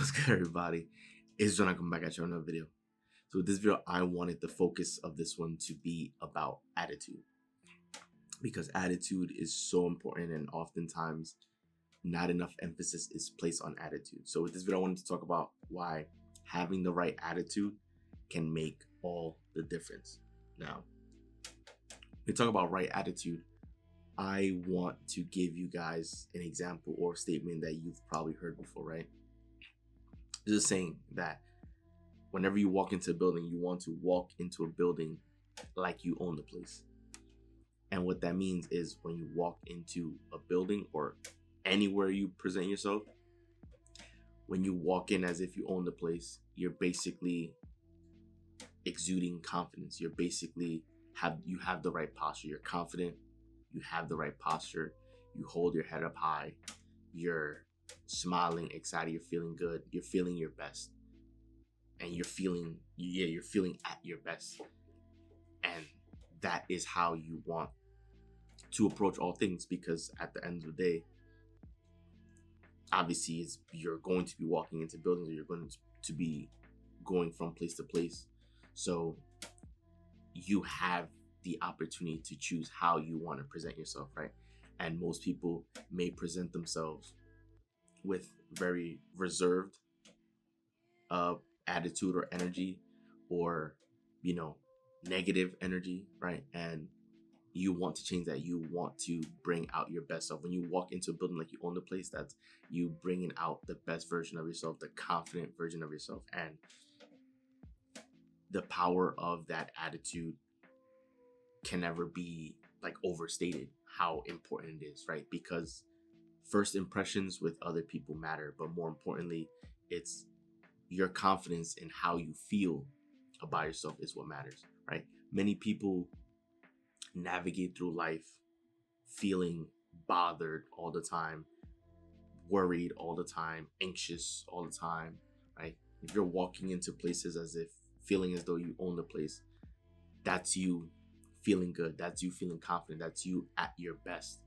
What's good, everybody? It's John. I come back at you on another video. So with this video, I wanted the focus of this one to be about attitude, because attitude is so important, and oftentimes not enough emphasis is placed on attitude. So with this video, I wanted to talk about why having the right attitude can make all the difference. Now, when we talk about right attitude, I want to give you guys an example or statement that you've probably heard before, right? Just saying that whenever you walk into a building, you want to walk into a building like you own the place. And what that means is when you walk into a building or anywhere you present yourself, when you walk in as if you own the place, you're basically exuding confidence. You're basically you have the right posture. You're confident. You have the right posture. You hold your head up high. You're smiling, excited. You're feeling good. You're feeling your best. And you're feeling at your best. And that is how you want to approach all things, because at the end of the day, obviously you're going to be walking into buildings, or you're going to be going from place to place. So you have the opportunity to choose how you want to present yourself, right? And most people may present themselves with very reserved attitude or energy, or negative energy, right? And you want to change that. You want to bring out your best self. When you walk into a building like you own the place, that's you bringing out the best version of yourself, the confident version of yourself. And the power of that attitude can never be overstated, how important it is, right? Because first impressions with other people matter, but more importantly, it's your confidence in how you feel about yourself is what matters, right? Many people navigate through life feeling bothered all the time, worried all the time, anxious all the time, right? If you're walking into places as if feeling as though you own the place, that's you feeling good. That's you feeling confident. That's you at your best.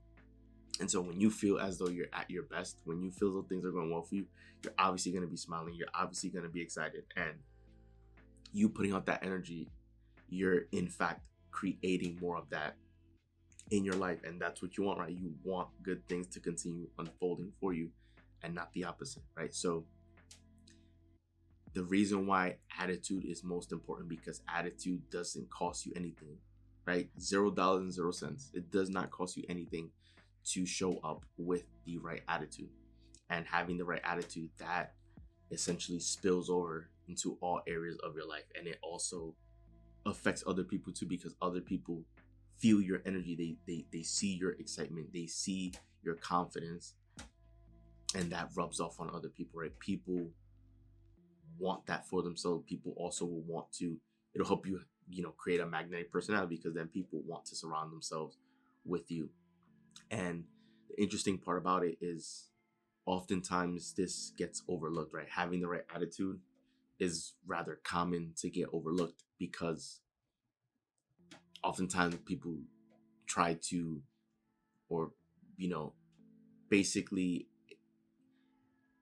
And so when you feel as though you're at your best, when you feel those things are going well for you, you're obviously going to be smiling. You're obviously going to be excited. And you putting out that energy, you're in fact creating more of that in your life. And that's what you want, right? You want good things to continue unfolding for you and not the opposite, right? So the reason why attitude is most important, because attitude doesn't cost you anything, right? $0 and 0 cents. It does not cost you anything to show up with the right attitude. And having the right attitude, that essentially spills over into all areas of your life. And it also affects other people too, because other people feel your energy. They see your excitement. They see your confidence. And that rubs off on other people, right? People want that for themselves. People also will want to, it'll help you, create a magnetic personality, because then people want to surround themselves with you. And the interesting part about it is oftentimes this gets overlooked, right? Having the right attitude is rather common to get overlooked, because oftentimes people try to, or, basically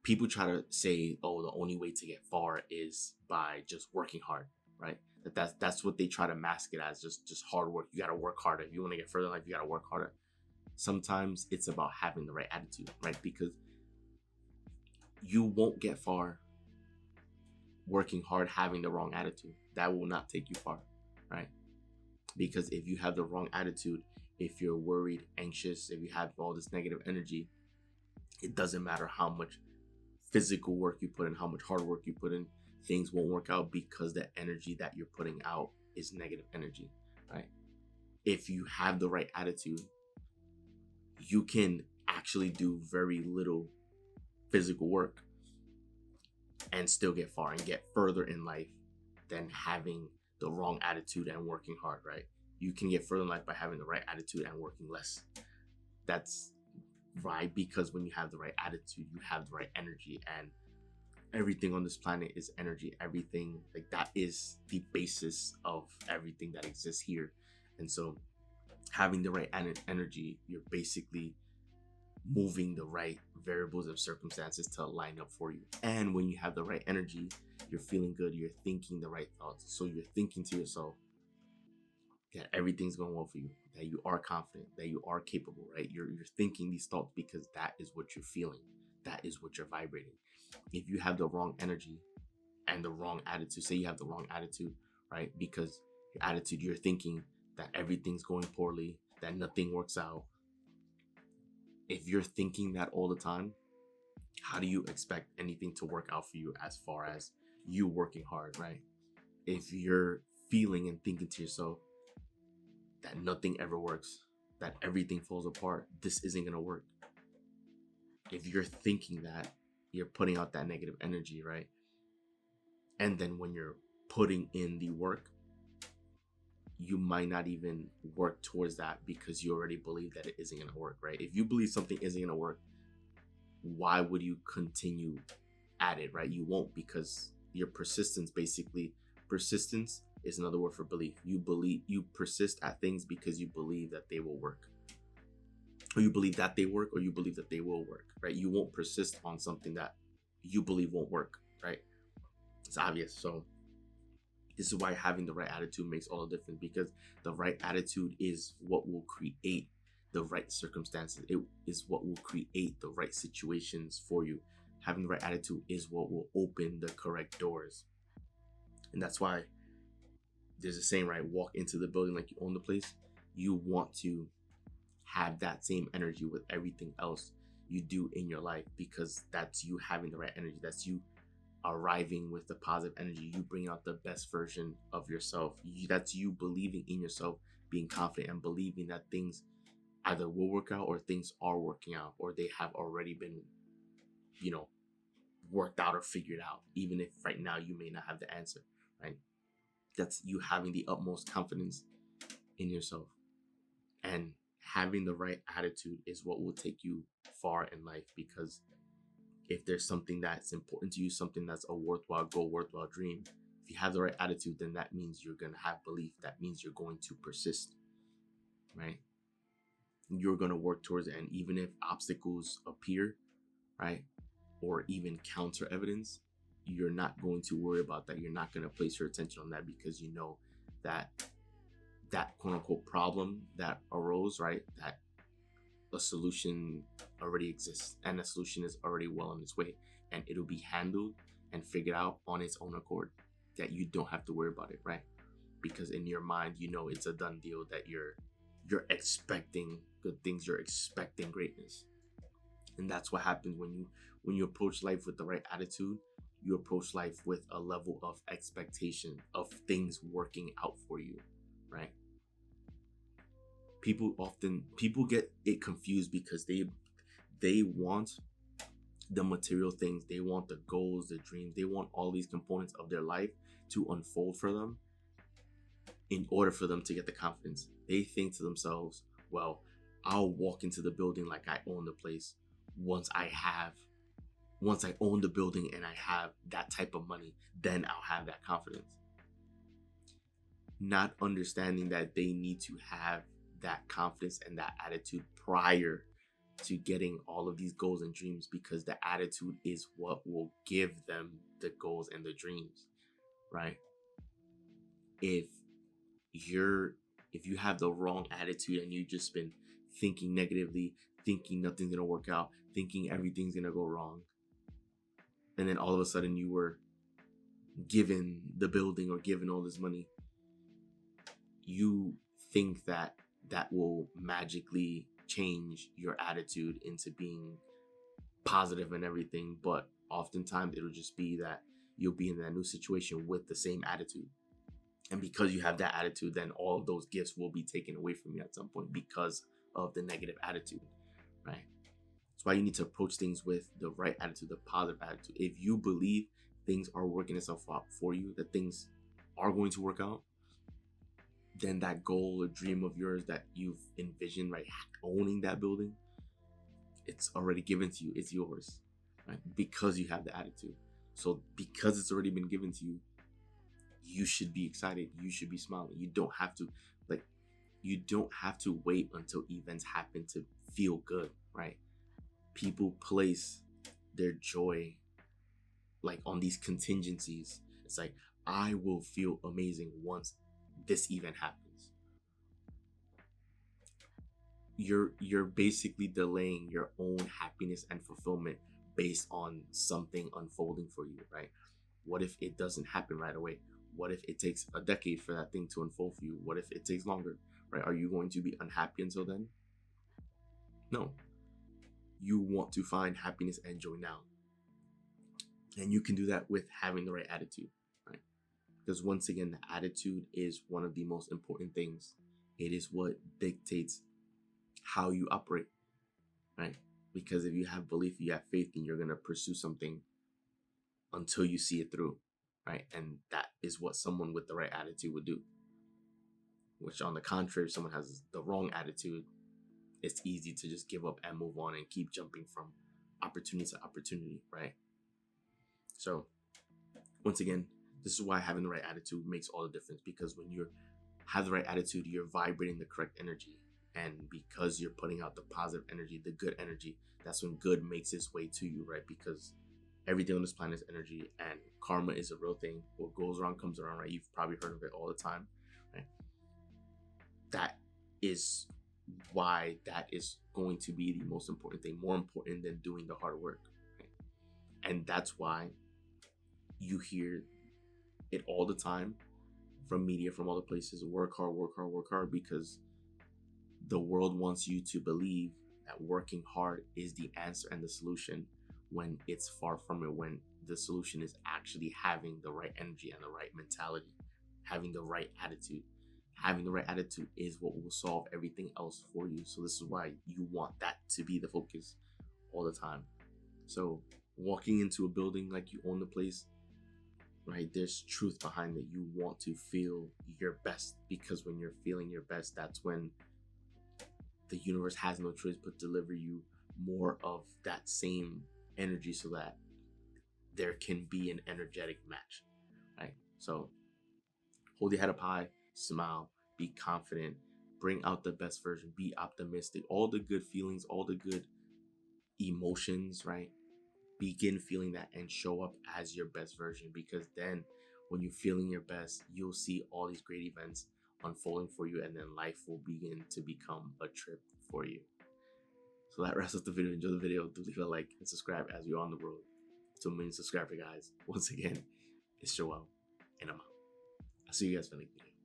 people try to say, oh, the only way to get far is by just working hard, right? That's what they try to mask it as, just hard work. You got to work harder. If you want to get further in life, you got to work harder. Sometimes it's about having the right attitude, right? Because you won't get far working hard having the wrong attitude. That will not take you far, right? Because if you have the wrong attitude, if you're worried, anxious, if you have all this negative energy, it doesn't matter how much physical work you put in, how much hard work you put in, things won't work out, because the energy that you're putting out is negative energy, right? If you have the right attitude, you can actually do very little physical work and still get far and get further in life than having the wrong attitude and working hard, right? You can get further in life by having the right attitude and working less. That's right, because when you have the right attitude, you have the right energy, and everything on this planet is energy. Everything, that is the basis of everything that exists here. And so having the right energy, you're basically moving the right variables of circumstances to line up for you. And when you have the right energy, you're feeling good, you're thinking the right thoughts. So you're thinking to yourself that everything's going well for you, that you are confident, that you are capable, right? You're thinking these thoughts because that is what you're feeling. That is what you're vibrating. If you have the wrong energy and the wrong attitude, say you have the wrong attitude, right? Because your attitude, you're thinking that everything's going poorly, that nothing works out. If you're thinking that all the time, how do you expect anything to work out for you as far as you working hard, right? If you're feeling and thinking to yourself that nothing ever works, that everything falls apart, this isn't going to work. If you're thinking that, you're putting out that negative energy, right? And then when you're putting in the work, you might not even work towards that because you already believe that it isn't going to work, right? If you believe something isn't going to work, why would you continue at it, right? You won't, because your persistence, basically, persistence is another word for belief. You persist at things because you believe that they will work, or you believe that they work, or you believe that they will work, right? You won't persist on something that you believe won't work, right? It's obvious. So this is why having the right attitude makes all the difference, because the right attitude is what will create the right circumstances. It is what will create the right situations for you. Having the right attitude is what will open the correct doors. And that's why there's a saying, right? Walk into the building like you own the place. You want to have that same energy with everything else you do in your life, because that's you having the right energy. That's you arriving with the positive energy. You bring out the best version of yourself. That's you believing in yourself, being confident, and believing that things either will work out, or things are working out, or they have already been, worked out or figured out, even if right now you may not have the answer, right? That's you having the utmost confidence in yourself. And having the right attitude is what will take you far in life, because if there's something that's important to you, something that's a worthwhile goal, worthwhile dream, if you have the right attitude, then that means you're going to have belief. That means you're going to persist, right? You're going to work towards it. And even if obstacles appear, right, or even counter evidence, you're not going to worry about that. You're not going to place your attention on that, because you know that that quote unquote problem that arose, right, that a solution already exists, and a solution is already well on its way, and it'll be handled and figured out on its own accord, that you don't have to worry about it, right? Because in your mind, you know it's a done deal, that you're expecting good things, you're expecting greatness. And that's what happens when you approach life with the right attitude. You approach life with a level of expectation of things working out for you, right? People get it confused, because they want the material things, they want the goals, the dreams, they want all these components of their life to unfold for them in order for them to get the confidence. They think to themselves, well, I'll walk into the building like I own the place once I own the building and I have that type of money, then I'll have that confidence. Not understanding that they need to have that confidence and that attitude prior to getting all of these goals and dreams, because the attitude is what will give them the goals and the dreams, right? If you have the wrong attitude and you've just been thinking negatively, thinking nothing's gonna work out, thinking everything's gonna go wrong, and then all of a sudden you were given the building or given all this money, you think that will magically change your attitude into being positive and everything. But oftentimes it'll just be that you'll be in that new situation with the same attitude. And because you have that attitude, then all of those gifts will be taken away from you at some point because of the negative attitude, right? That's why you need to approach things with the right attitude, the positive attitude. If you believe things are working itself out for you, that things are going to work out, then that goal or dream of yours that you've envisioned, right, owning that building, it's already given to you. It's yours, right? Because you have the attitude. So because it's already been given to you, you should be excited. You should be smiling. You don't have to wait until events happen to feel good, right? people place their joy like on these contingencies. It's like, I will feel amazing once this event happens. You're basically delaying your own happiness and fulfillment based on something unfolding for you, right? What if it doesn't happen right away? What if it takes a decade for that thing to unfold for you? What if it takes longer, right? Are you going to be unhappy until then? No. You want to find happiness and joy now. And you can do that with having the right attitude, right? Because once again, the attitude is one of the most important things. It is what dictates how you operate, right? Because if you have belief, you have faith, and you're going to pursue something until you see it through, right? And that is what someone with the right attitude would do. Which, on the contrary, if someone has the wrong attitude, it's easy to just give up and move on and keep jumping from opportunity to opportunity, right? So, once again, this is why having the right attitude makes all the difference, because when you have the right attitude, you're vibrating the correct energy. And because you're putting out the positive energy, the good energy, that's when good makes its way to you, right? Because everything on this planet is energy, and karma is a real thing. What goes around comes around, right? You've probably heard of it all the time, right? That is why that is going to be the most important thing, more important than doing the hard work, right? And that's why you hear it all the time from media, from all the places: work hard, work hard, work hard, because the world wants you to believe that working hard is the answer and the solution, when it's far from it. When the solution is actually having the right energy and the right mentality, having the right attitude. Having the right attitude is what will solve everything else for you. So this is why you want that to be the focus all the time. So walking into a building like you own the place, right? There's truth behind it. You want to feel your best, because when you're feeling your best, that's when the universe has no choice but deliver you more of that same energy, so that there can be an energetic match, right? So hold your head up high, smile, be confident, bring out the best version, be optimistic, all the good feelings, all the good emotions, right? Begin feeling that and show up as your best version, because then when you're feeling your best, you'll see all these great events unfolding for you, and then life will begin to become a trip for you. So that wraps up the video. Enjoy the video. Do leave a like and subscribe, as we're on the road to 1 million subscribers, guys. Once again, it's Joel, and I'm out. I'll see you guys for the next video.